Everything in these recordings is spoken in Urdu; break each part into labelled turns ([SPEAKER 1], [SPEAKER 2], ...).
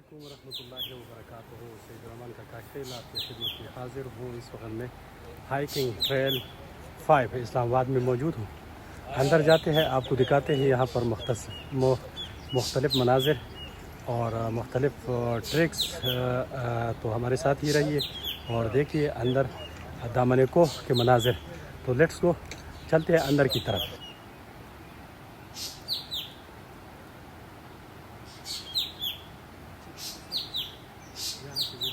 [SPEAKER 1] علیکم ورحمۃ اللہ وبرکاتہ. سید رحمان کا کاشیل آپ کی خدمت میں حاضر ہوں. اس وقت میں ہائکنگ ٹریل 5 اسلام آباد میں موجود ہوں. اندر جاتے ہیں، آپ کو دکھاتے ہیں یہاں پر مختلف مناظر اور مختلف ٹریکس. تو ہمارے ساتھ ہی رہیے اور دیکھیے اندر دامن کوہ کے مناظر. تو لیٹس گو، چلتے ہیں اندر کی طرف.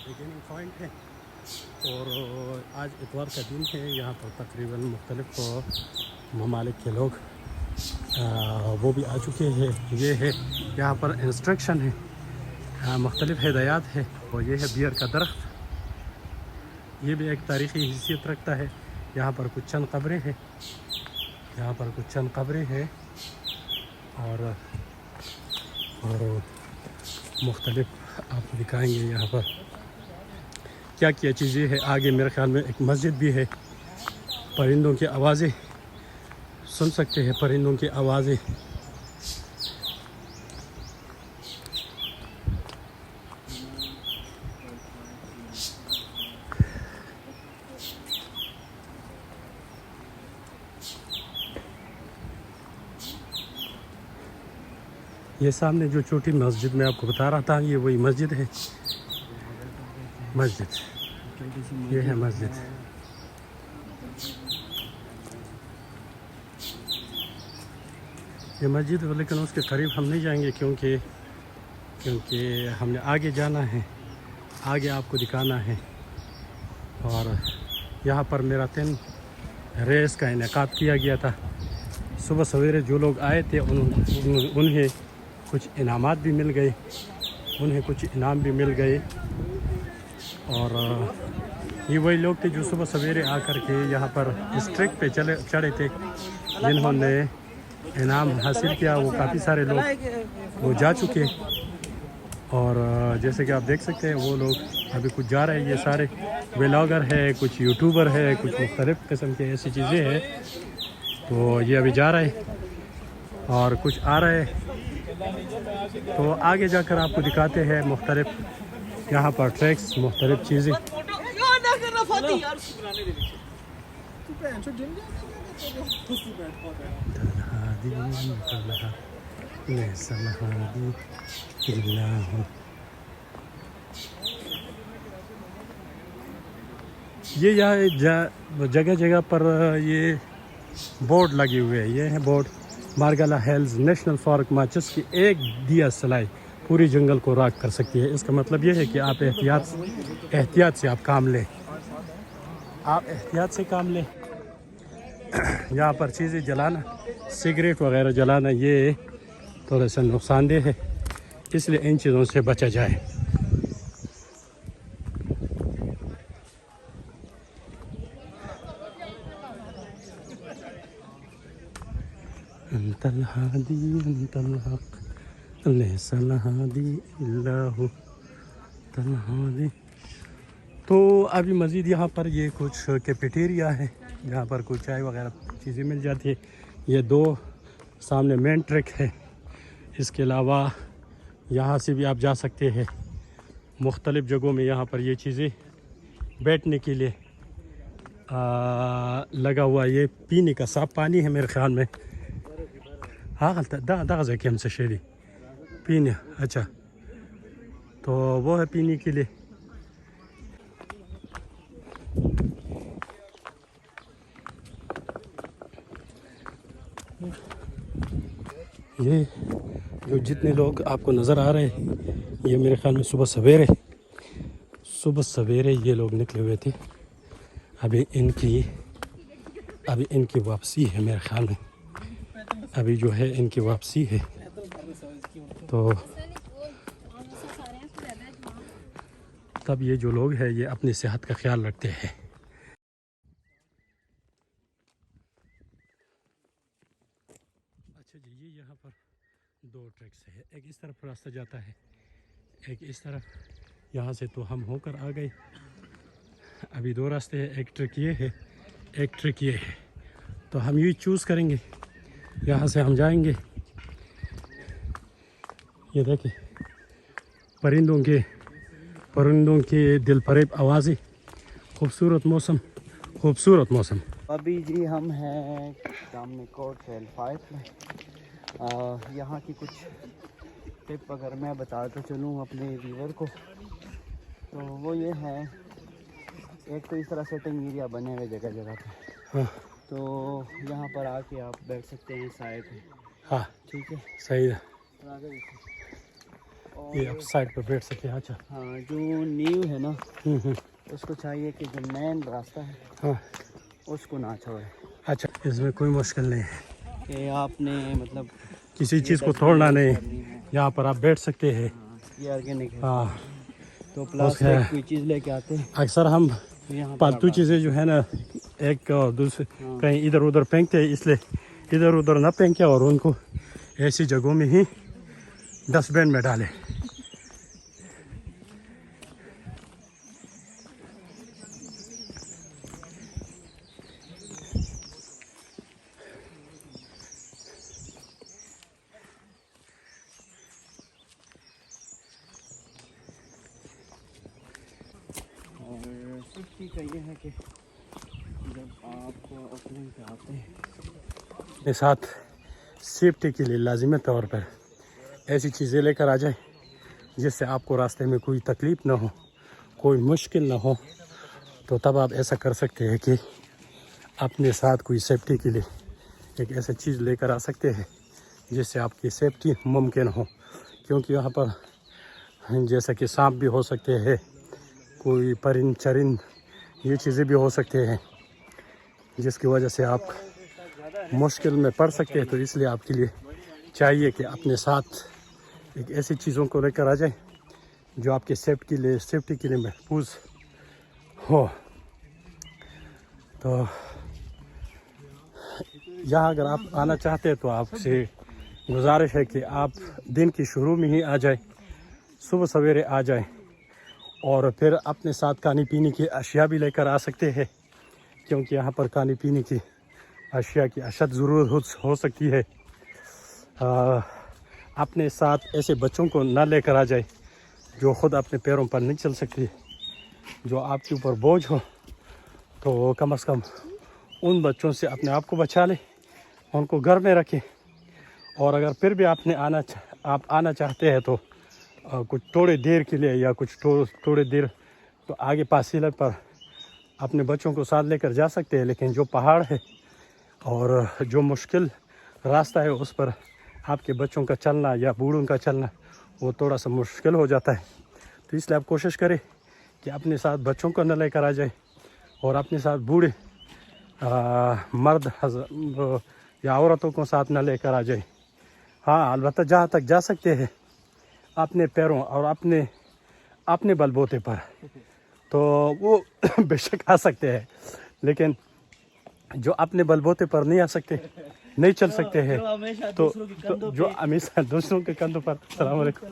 [SPEAKER 1] بگننگ پوائنٹ ہے اور آج اتوار کا دن ہے. یہاں پر تقریباً مختلف ممالک کے لوگ وہ بھی آ چکے ہیں. یہ ہے یہاں پر انسٹرکشن ہے، مختلف ہدایات ہے. اور یہ ہے بیئر کا درخت. یہ بھی ایک تاریخی حیثیت رکھتا ہے. یہاں پر کچھ چند قبریں ہیں اور مختلف آپ کو دکھائیں گے یہاں پر کیا چیزیں ہے. آگے میرے خیال میں ایک مسجد بھی ہے. پرندوں کی آوازیں سن سکتے ہیں، پرندوں کی آوازیں. یہ سامنے جو چھوٹی مسجد میں آپ کو بتا رہا تھا، یہ وہی مسجد ہے. یہ ہے مسجد. یہ مسجد، لیکن اس کے قریب ہم نہیں جائیں گے کیونکہ ہم نے آگے جانا ہے، آگے آپ کو دکھانا ہے. اور یہاں پر میراتھن ریس کا انعقاد کیا گیا تھا. صبح سویرے جو لوگ آئے تھے انہیں کچھ انعامات بھی مل گئے، کچھ انعام بھی مل گئے. اور یہ وہی لوگ تھے جو صبح سویرے آ کر کے یہاں پر اس ٹریک پہ چڑھے تھے، جنہوں نے انعام حاصل کیا. وہ کافی سارے لوگ وہ جا چکے. اور جیسے کہ آپ دیکھ سکتے ہیں وہ لوگ ابھی کچھ جا رہے ہیں. یہ سارے ولاگر ہے، کچھ یوٹیوبر ہے، کچھ مختلف قسم کے ایسی چیزیں ہیں. تو یہ ابھی جا رہے اور کچھ آ رہے. تو آگے جا کر آپ کو دکھاتے ہیں مختلف یہاں پر ٹریکس، مختلف چیزیں. یہ یہاں جگہ جگہ پر یہ بورڈ لگے ہوئے ہیں. یہ ہے board Margalla hills national park ماچس کی ایک دیا سلائی پوری جنگل کو راک کر سکتی ہے. اس کا مطلب یہ ہے کہ آپ احتیاط سے آپ کام لیں. یہاں پر چیزیں جلانا، سگریٹ وغیرہ جلانا، یہ تھوڑا سا نقصان دہ ہے، اس لیے ان چیزوں سے بچا جائے. انت الہادی انت الحق لیس الہادی الا ہو الہادی. تو ابھی مزید یہاں پر یہ کچھ کیفیٹیریا ہے جہاں پر کچھ چائے وغیرہ چیزیں مل جاتی ہے. یہ دو سامنے مین ٹریک ہے. اس کے علاوہ یہاں سے بھی آپ جا سکتے ہیں مختلف جگہوں میں. یہاں پر یہ چیزیں بیٹھنے کے لیے لگا ہوا. یہ پینے کا صاف پانی ہے میرے خیال میں. ہاں غلط ہم سے شیری پینے. اچھا، تو وہ ہے پینے کے لیے. یہ جو جتنے لوگ آپ کو نظر آ رہے ہیں، یہ میرے خیال میں صبح سویرے یہ لوگ نکلے ہوئے تھے. ابھی ان کی واپسی ہے میرے خیال میں. ابھی جو ہے ان کی واپسی ہے. تو تب یہ جو لوگ ہیں یہ اپنی صحت کا خیال رکھتے ہیں. اچھا جی، یہ یہاں پر دو ٹریکس ہے. ایک اس طرف راستہ جاتا ہے، ایک اس طرف. یہاں سے تو ہم ہو کر آ گئے. ابھی دو راستے ہیں، ایک ٹریک یہ ہے، ایک ٹریک یہ ہے. تو ہم یہی چوز کریں گے. یہاں سے ہم جائیں گے. یہ دیکھیں پرندوں کے دل فریب آوازیں. خوبصورت موسم.
[SPEAKER 2] ابھی جی ہم ہیں سامنے کوٹ ریل 5 میں. یہاں کی کچھ ٹپ اگر میں بتاتا چلوں اپنے ویور کو تو وہ یہ ہے، ایک تو اس طرح سیٹنگ ایریا بنے ہوئے جگہ جگہ پہ، تو یہاں پر آ کے آپ بیٹھ سکتے ہیں سائڈ پہ.
[SPEAKER 1] ہاں
[SPEAKER 2] ٹھیک ہے،
[SPEAKER 1] صحیح ہے. یہ آپ سائڈ پہ بیٹھ سکتے ہیں. اچھا
[SPEAKER 2] ہاں، جو نیو ہے نا اس کو چاہیے کہ جو مین راستہ ہے
[SPEAKER 1] ہاں
[SPEAKER 2] اس کو نہ چھوڑے.
[SPEAKER 1] اچھا، اس میں کوئی مشکل نہیں ہے
[SPEAKER 2] کہ آپ نے مطلب
[SPEAKER 1] کسی چیز کو توڑنا نہیں، یہاں پر آپ بیٹھ سکتے ہیں.
[SPEAKER 2] یہ آرگینک ہے.
[SPEAKER 1] ہاں،
[SPEAKER 2] تو پلاسٹک کوئی چیز لے کے آتے ہیں
[SPEAKER 1] اکثر ہم
[SPEAKER 2] یہاں
[SPEAKER 1] پالتو چیزیں جو ہے نا ایک دوسرے کہیں ادھر ادھر پھینکتے ہیں، اس لیے ادھر ادھر نہ پھینکے اور ان کو ایسی جگہوں میں ہی ڈسٹ بین میں ڈالے.
[SPEAKER 2] اور سیفٹی کا یہ ہے کہ جب آپ اوپننگ پہ آتے ہیں
[SPEAKER 1] اپنے ساتھ سیفٹی کے لیے لازمی طور پر ایسی چیزیں لے کر آ جائیں جس سے آپ کو راستے میں کوئی تکلیف نہ ہو، کوئی مشکل نہ ہو. تو تب آپ ایسا کر سکتے ہیں کہ اپنے ساتھ کوئی سیفٹی کے لیے ایک ایسا چیز لے کر آ سکتے ہیں جس سے آپ کی سیفٹی ممکن ہو. کیونکہ یہاں پر جیسا کہ سانپ بھی ہو سکتے ہیں، کوئی پرند چرند یہ چیزیں بھی ہو سکتے ہیں جس کی وجہ سے آپ مشکل میں پڑ سکتے ہیں. تو اس لیے آپ کے لیے چاہیے کہ اپنے ساتھ ایک ایسی چیزوں کو لے کر آ جائیں جو آپ کے سیفٹی کے لیے محفوظ ہو. تو یہاں اگر آپ آنا چاہتے ہیں تو آپ سے گزارش ہے کہ آپ دن کی شروع میں ہی آ جائیں، صبح سویرے آ جائیں، اور پھر اپنے ساتھ کھانے پینے کی اشیاء بھی لے کر آ سکتے ہیں کیونکہ یہاں پر کھانے پینے کی اشیاء کی اشد ضرورت ہو سکتی ہے. اپنے ساتھ ایسے بچوں کو نہ لے کر آ جائے جو خود اپنے پیروں پر نہیں چل سکتے، جو آپ کے اوپر بوجھ ہو. تو کم از کم ان بچوں سے اپنے آپ کو بچا لیں، ان کو گھر میں رکھیں. اور اگر پھر بھی آپ آنا چاہتے ہیں تو کچھ تھوڑے دیر کے لیے یا کچھ تھوڑے دیر تو آگے فاصلے پر اپنے بچوں کو ساتھ لے کر جا سکتے ہیں. لیکن جو پہاڑ ہے اور جو مشکل راستہ ہے اس پر آپ کے بچوں کا چلنا یا بوڑھوں کا چلنا وہ تھوڑا سا مشکل ہو جاتا ہے. تو اس لیے آپ کوشش کریں کہ اپنے ساتھ بچوں کو نہ لے کر آ جائیں اور اپنے ساتھ بوڑھے مرد یا عورتوں کو ساتھ نہ لے کر آ جائیں. ہاں، البتہ جہاں تک جا سکتے ہیں اپنے پیروں اور اپنے بل بوتے پر تو وہ بے شک آ سکتے ہیں، لیکن جو اپنے بل بوتے پر نہیں آ سکتے، نہیں چل سکتے ہیں، تو جو ہمیشہ دوسروں کے کندھوں پر السلام علیکم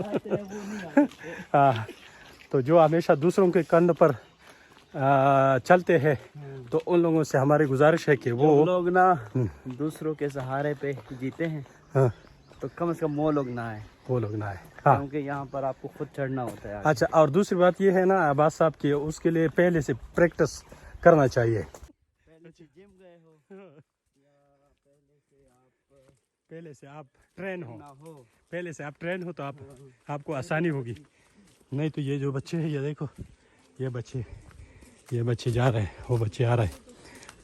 [SPEAKER 1] تو جو ہمیشہ دوسروں کے کندھ پر چلتے ہیں تو ان لوگوں سے ہماری گزارش ہے کہ وہ
[SPEAKER 2] لوگ نا دوسروں کے سہارے پہ جیتے ہیں تو کم از کم وہ لوگ نہ آئے.
[SPEAKER 1] ہاں،
[SPEAKER 2] کیونکہ یہاں پر آپ کو خود چڑھنا ہوتا ہے.
[SPEAKER 1] اچھا، اور دوسری بات یہ ہے نا عباس صاحب کی، اس کے لیے پہلے سے پریکٹس کرنا چاہیے.
[SPEAKER 2] پہلے سے جم گئے ہو یا
[SPEAKER 1] پہلے سے آپ ٹرین ہو تو آپ کو آسانی ہوگی. نہیں تو یہ جو بچے ہیں، یہ دیکھو، یہ بچے جا رہے ہیں، وہ بچے آ رہے ہیں.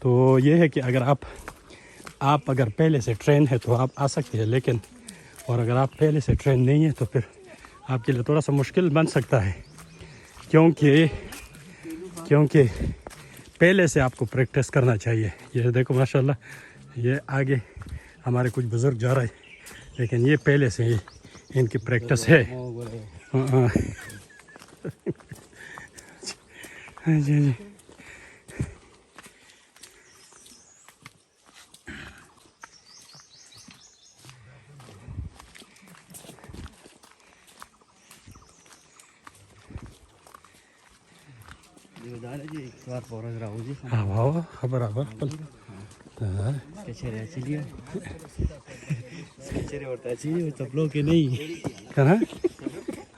[SPEAKER 1] تو یہ ہے کہ اگر آپ اگر پہلے سے ٹرین ہے تو آپ آ سکتے ہیں، لیکن اور اگر آپ پہلے سے ٹرین نہیں ہے تو پھر آپ کے لیے تھوڑا سا مشکل بن سکتا ہے کیونکہ پہلے سے آپ کو پریکٹس کرنا چاہیے. یہ دیکھو ماشاءاللہ یہ آگے ہمارے کچھ بزرگ جا رہے ہیں، لیکن یہ پہلے سے ہی ان کی پریکٹس ہے. جی خبر
[SPEAKER 2] چپلوں کے نہیں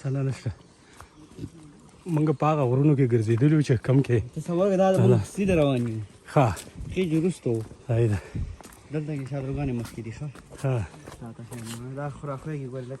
[SPEAKER 1] sana nashta mun ga paga wurin ke girzi dole ce kamke
[SPEAKER 2] ta sawa ga da si da rawani
[SPEAKER 1] ha
[SPEAKER 2] ke jurusto
[SPEAKER 1] hayda
[SPEAKER 2] dalta ke shadar gane maskidi kha
[SPEAKER 1] ha
[SPEAKER 2] ta sai da khura khura ki gol lak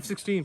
[SPEAKER 3] F16।